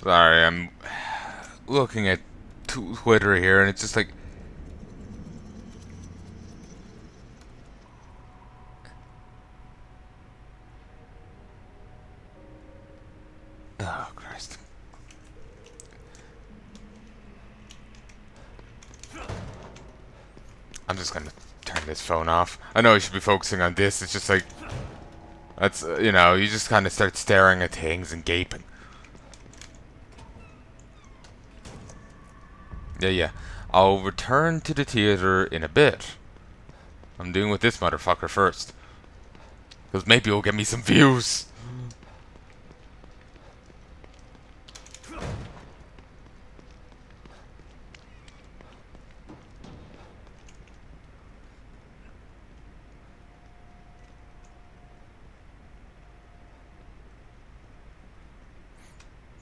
Sorry, I'm looking at Twitter here, and it's just like, oh Christ! I'm just gonna turn this phone off. I know I should be focusing on this. It's just like that's you just kind of start staring at things and gaping. Yeah, yeah. I'll return to the theater in a bit. I'm doing with this motherfucker first, because maybe it'll get me some views.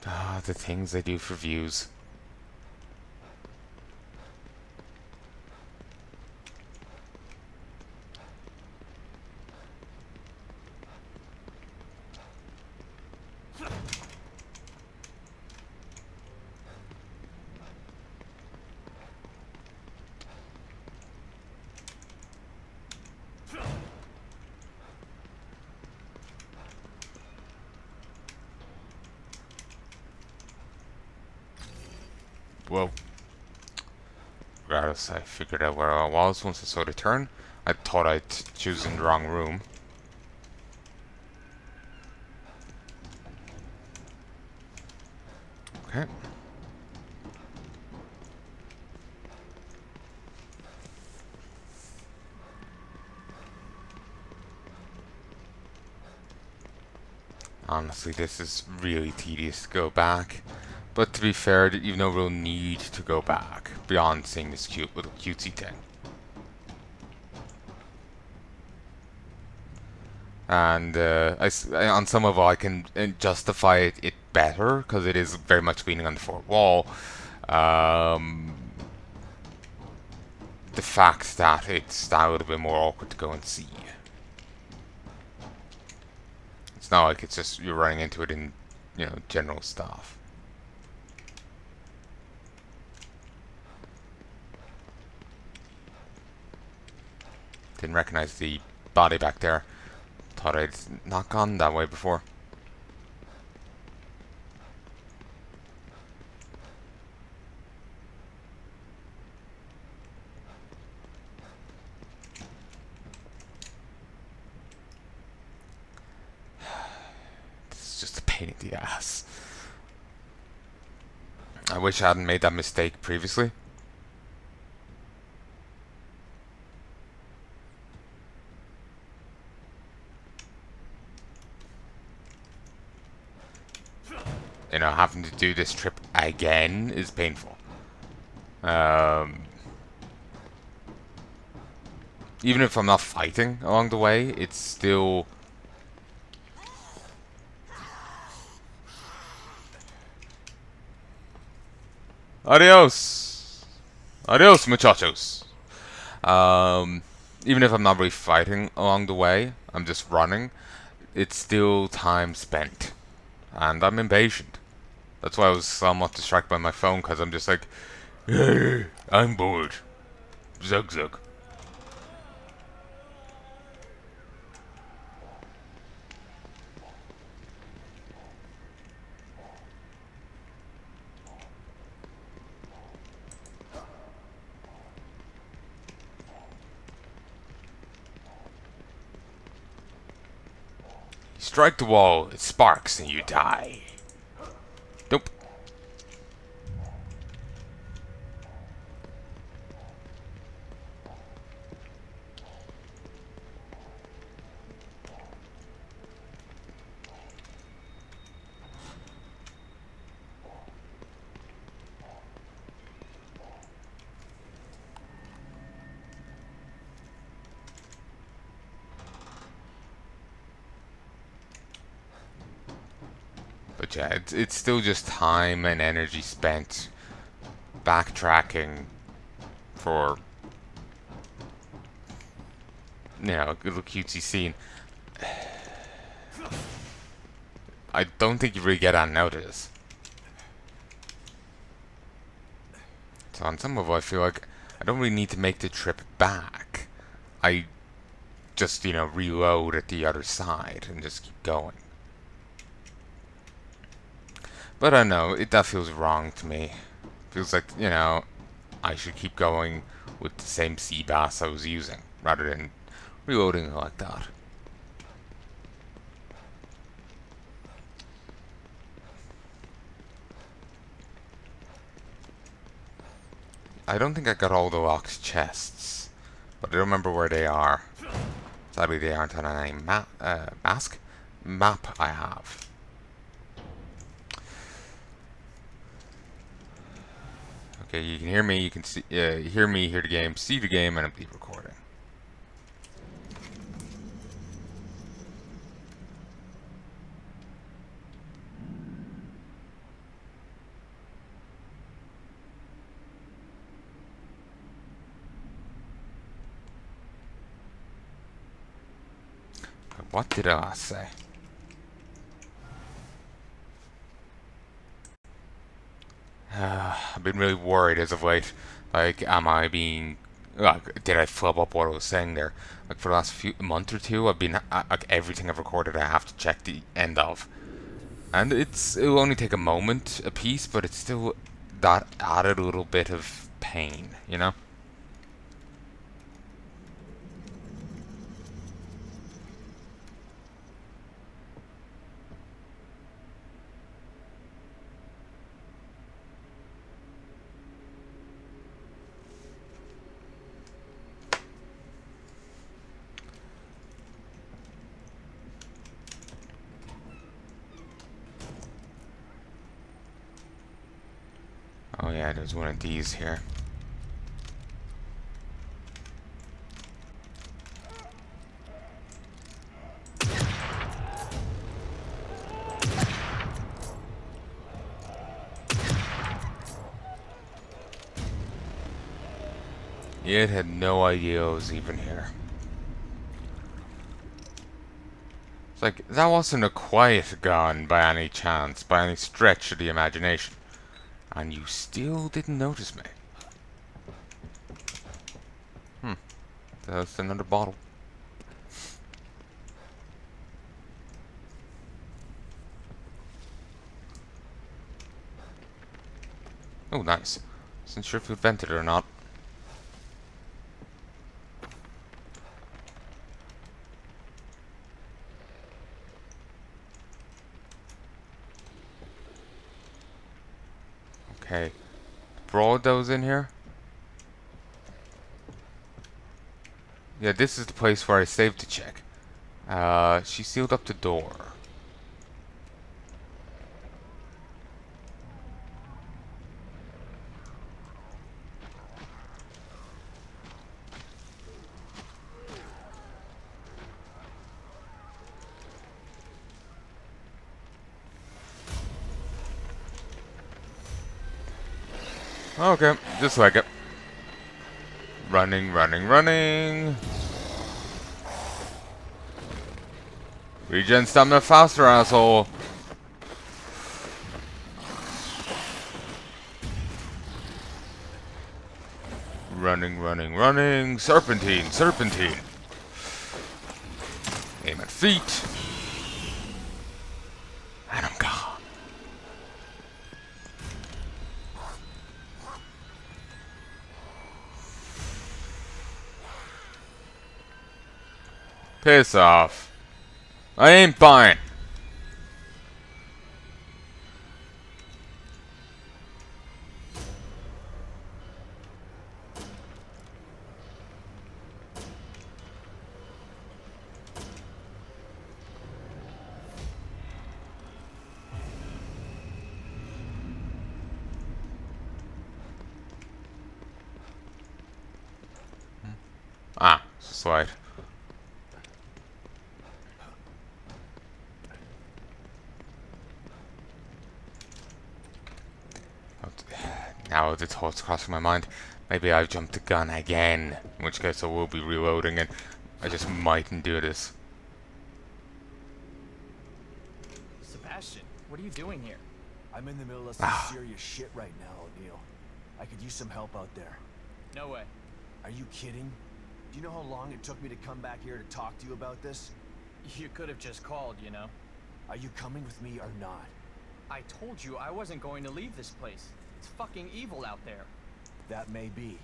Ah, the things I do for views. Whoa. Regardless, I figured out where I was once I saw the turn. I thought I'd chosen the wrong room. Okay. Honestly, this is really tedious to go back. But to be fair, you've no real need to go back beyond seeing this cute little cutesy thing. And on some level, I can justify it better because it is very much leaning on the fourth wall. Um, the fact that it's that little bit more awkward to go and see. It's not like it's just you're running into it in, general stuff. Didn't recognize the body back there. Thought I'd not gone that way before. This is just a pain in the ass. I wish I hadn't made that mistake previously. Having to do this trip again is painful. Even if I'm not fighting along the way, it's still... Adios! Adios, muchachos! Even if I'm not really fighting along the way, I'm just running, it's still time spent. And I'm impatient. That's why I was somewhat distracted by my phone, because I'm just like, hey, I'm bored. Zug zug. You strike the wall, it sparks, and you die. Nope. But yeah, it's still just time and energy spent backtracking for, a little cutesy scene. I don't think you really get on notice. So on some level, I feel like I don't really need to make the trip back. I just, reload at the other side and just keep going. But I don't know, that feels wrong to me. Feels like, I should keep going with the same sea bass I was using, rather than reloading it like that. I don't think I got all the locked chests, but I don't remember where they are. Sadly, they aren't on any map I have. Okay, you can hear me. You can see, hear me, hear the game, see the game, and I'm recording. What did I say? I've been really worried as of late. Like, am I being... did I flub up what I was saying there? Like, for the last month or two, I've been... like, everything I've recorded, I have to check the end of. And it'll only take a moment a piece, but it's still that added a little bit of pain, you know? Oh yeah, there's one of these here. It had no idea I was even here. It's like, that wasn't a quiet gun by any chance, by any stretch of the imagination. And you still didn't notice me. That's another bottle. Oh, nice. Isn't sure if we vented or not. Okay. Broad those in here? Yeah, this is the place where I saved to check. She sealed up the door. Okay, just like it. Running, running, running. Regen stamina faster, asshole. Running, running, running. Serpentine, serpentine. Aim at feet. And I'm gone. Piss off. I ain't buying. Ah, slide. Now the thought's crossing my mind. Maybe I've jumped the gun again. In which case I will be reloading and I just mightn't do this. Sebastian, what are you doing here? I'm in the middle of some serious shit right now, O'Neil. I could use some help out there. No way. Are you kidding? Do you know how long it took me to come back here to talk to you about this? You could have just called, you know? Are you coming with me or not? I told you I wasn't going to leave this place. It's fucking evil out there. That may be,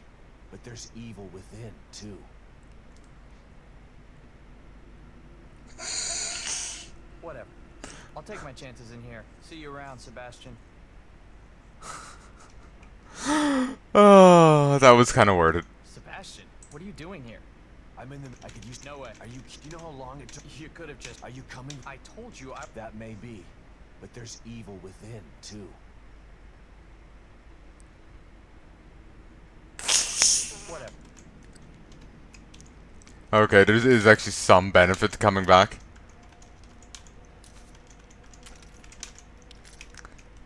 but there's evil within, too. Whatever. I'll take my chances in here. See you around, Sebastian. Oh, that was kind of worded. Sebastian, what are you doing here? I'm in the... I could use... No way. Do you know how long it took... You could have just... Are you coming? I told you I... That may be, but there's evil within, too. Whatever. Okay, there's actually some benefit to coming back.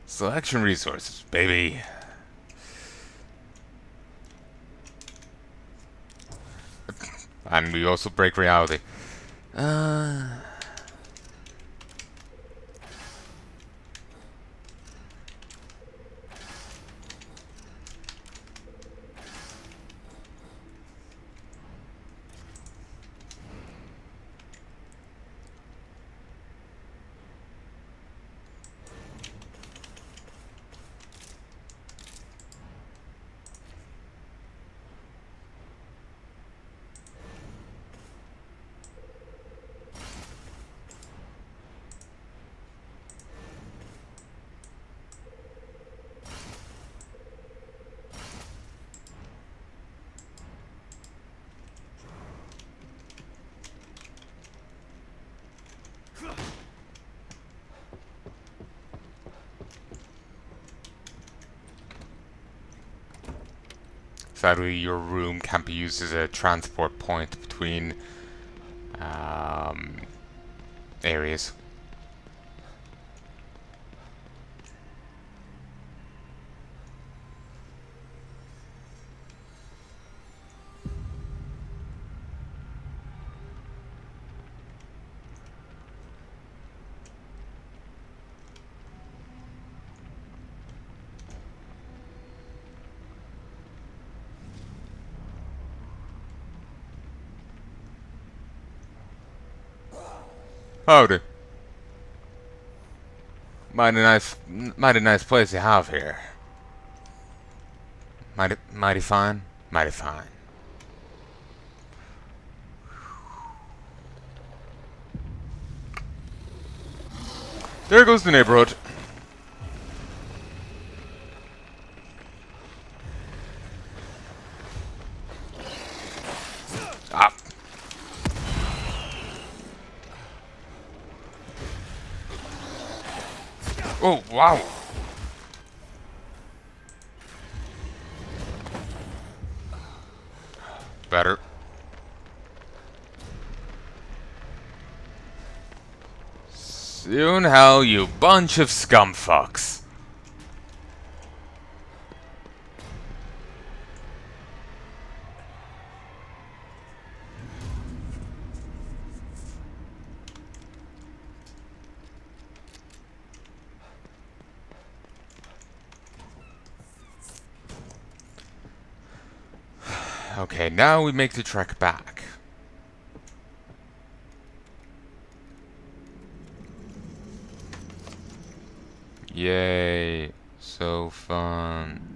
Selection resources, baby. And we also break reality. Sadly, your room can't be used as a transport point between areas. Howdy. Mighty nice place you have here. Mighty fine, mighty fine. There goes the neighborhood. Ah. Oh, wow. Better. Soon hell, you bunch of scumfucks. Okay, now we make the trek back. Yay, so fun.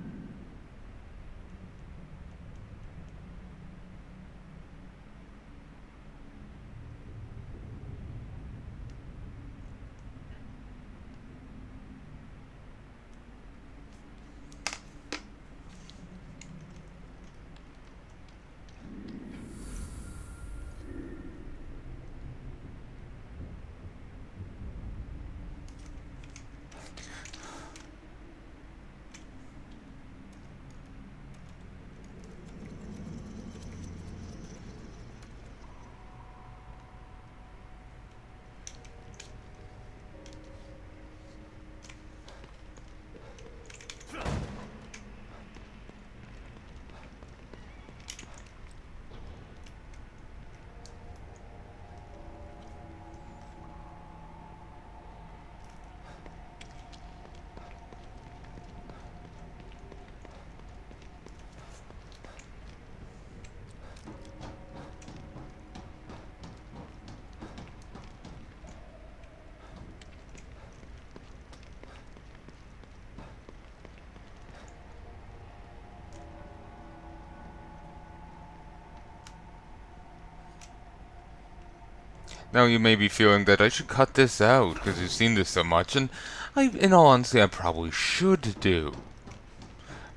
Now you may be feeling that I should cut this out because you've seen this so much, and in all honesty, I probably should do.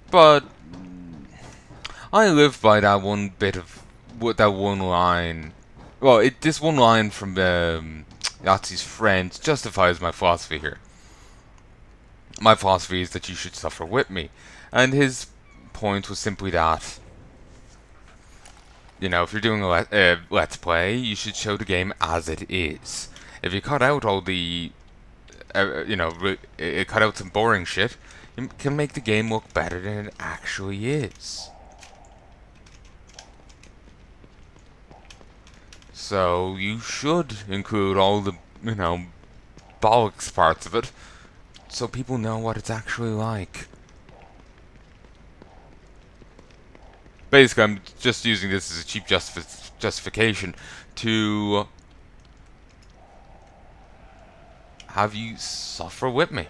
But I live by that one bit of that one line. Well, this one line from Yahtzee's friend justifies my philosophy here. My philosophy is that you should suffer with me, and his point was simply that, you know, if you're doing a let's play, you should show the game as it is. If you cut out all the, cut out some boring shit, you can make the game look better than it actually is. So you should include all the, bollocks parts of it, so people know what it's actually like. Basically, I'm just using this as a cheap justification to have you suffer with me.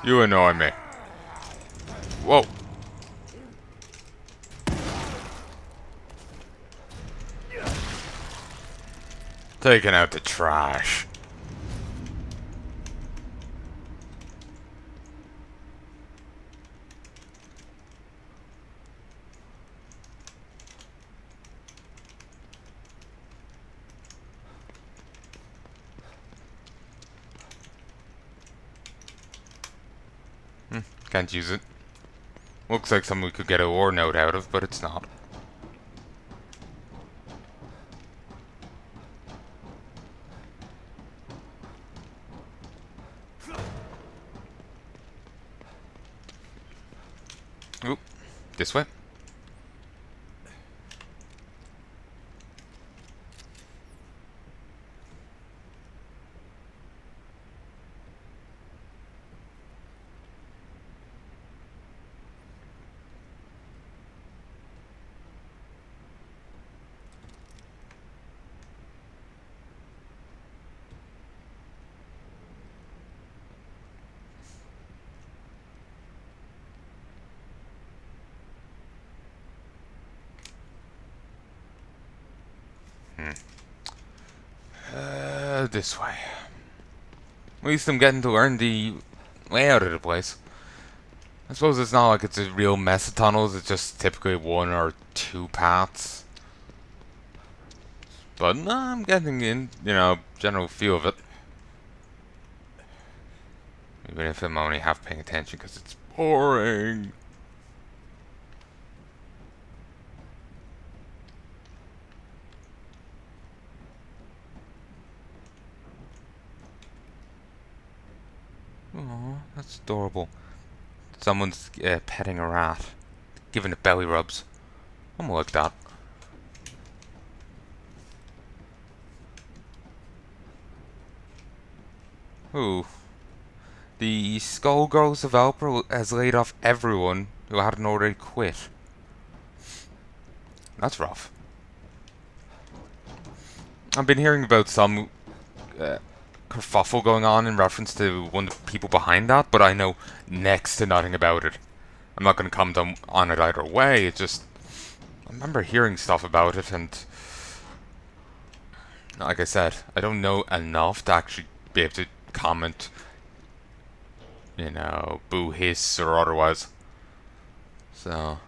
You annoy me. Whoa. Taking out the trash. Can't use it. Looks like something we could get a war note out of, but it's not. Oop. This way. This way. At least I'm getting to learn the layout of the place. I suppose it's not like it's a real mess of tunnels, it's just typically one or two paths. But no, I'm getting in, general feel of it. Even if I'm only half paying attention because it's boring. Aw, that's adorable. Someone's petting a rat, giving it belly rubs. I'm gonna like that. Ooh. The Skullgirls developer has laid off everyone who hadn't already quit. That's rough. I've been hearing about some kerfuffle going on in reference to one of the people behind that, but I know next to nothing about it. I'm not going to comment on it either way, it's just... I remember hearing stuff about it, and... like I said, I don't know enough to actually be able to comment, boo, hiss, or otherwise. So...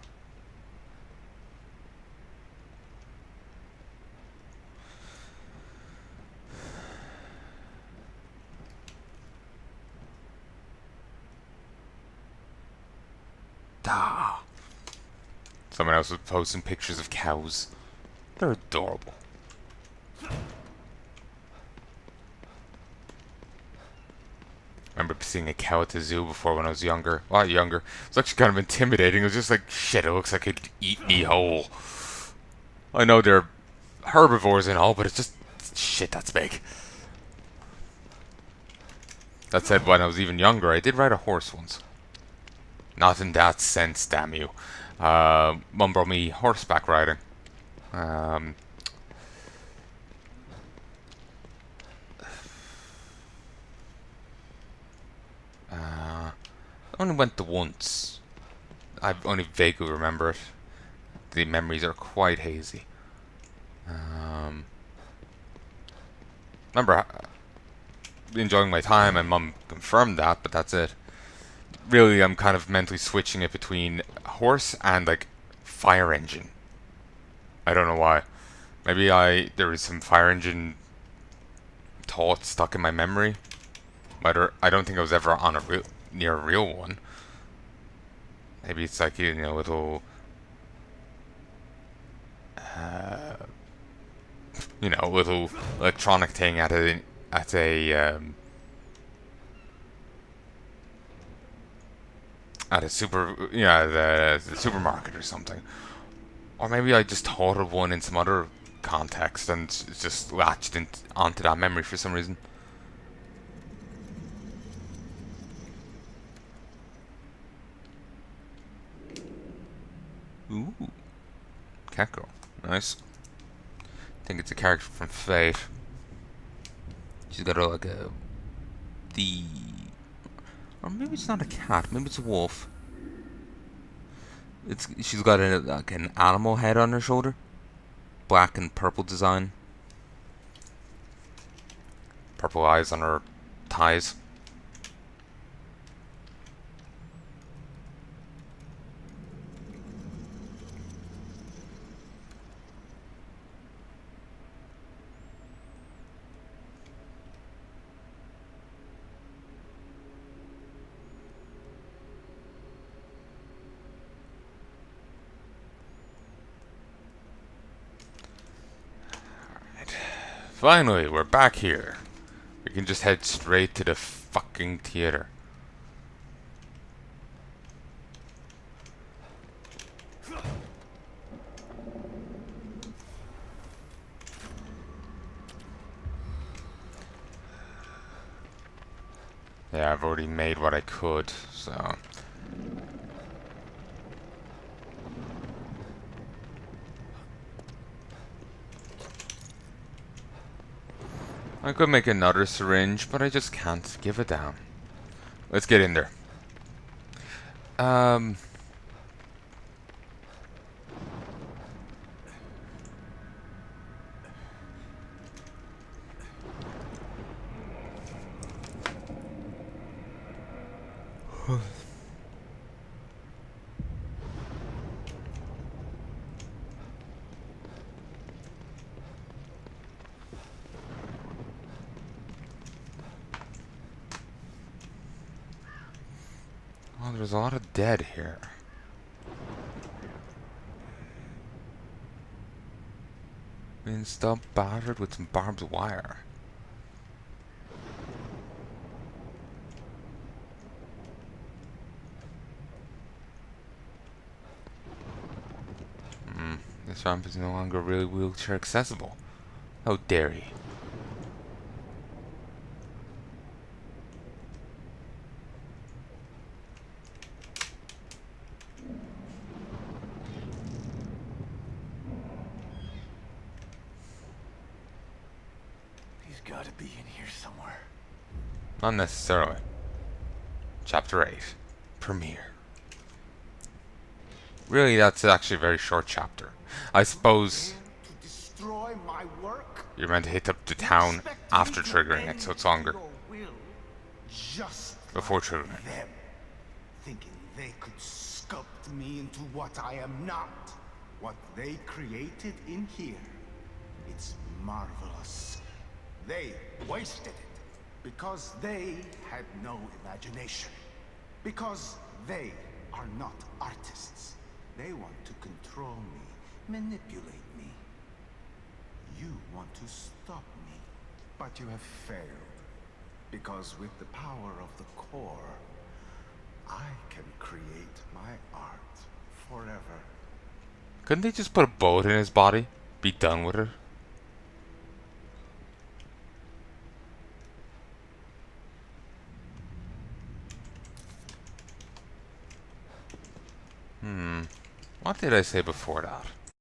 Ah. Someone else was posting pictures of cows. They're adorable. I remember seeing a cow at the zoo before when I was younger. A lot younger. It was actually kind of intimidating. It was just like, shit, it looks like it'd eat me whole. I know they're herbivores and all, but it's just shit that's big. That said, when I was even younger, I did ride a horse once. Not in that sense, damn you. Mum brought me horseback riding. Um, I only went the once. I only vaguely remember it. The memories are quite hazy. Remember enjoying my time, and Mum confirmed that, but that's it. Really, I'm kind of mentally switching it between horse and like fire engine. I don't know why. Maybe there was some fire engine thought stuck in my memory. But I don't think I was ever on near a real one. Maybe it's like a little little electronic thing at a the supermarket or something. Or maybe I just thought of one in some other context and it's just latched onto that memory for some reason. Ooh, cat girl, nice. I think it's a character from Fate. She's got or maybe it's not a cat. Maybe it's a wolf. She's got like an animal head on her shoulder, black and purple design, purple eyes on her thighs. Finally, we're back here. We can just head straight to the fucking theater. Yeah, I've already made what I could, so... I could make another syringe, but I just can't give it down. Let's get in there. Oh, there's a lot of dead here. Being stubbed, battered with some barbed wire. This ramp is no longer really wheelchair accessible. How dare he? He's gotta be in here somewhere. Not necessarily. Chapter 8. Premiere. Really, that's actually a very short chapter. I suppose To destroy my work? you're meant to hit up the town after triggering it, so it's longer. Just Before triggering it. them, thinking they could sculpt me into what I am not. What they created in here. It's marvelous. They wasted it because they had no imagination. Because they are not artists. They want to control me, manipulate me. You want to stop me, but you have failed. Because with the power of the core, I can create my art forever. Couldn't they just put a bullet in his body? Be done with it? What did I say before that?